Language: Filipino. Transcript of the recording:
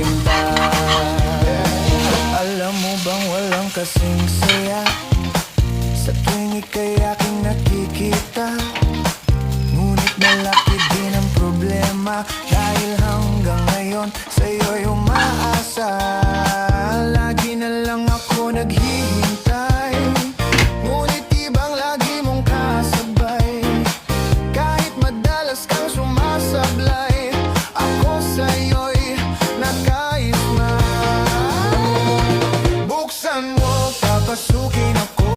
sinta. Alam mo bang walang kasing saya sa tuwing ika'y aking nakikita? Ngunit malaki din ang problema, dahil hanggang ngayon sa'yo'y umaasa. Lagi na lang ako naghihintay, ngunit ibang lagi mong kasabay. Kahit madalas kang sumasablay, ako sa'yo'y nakaisma. Buksan mo, papasukin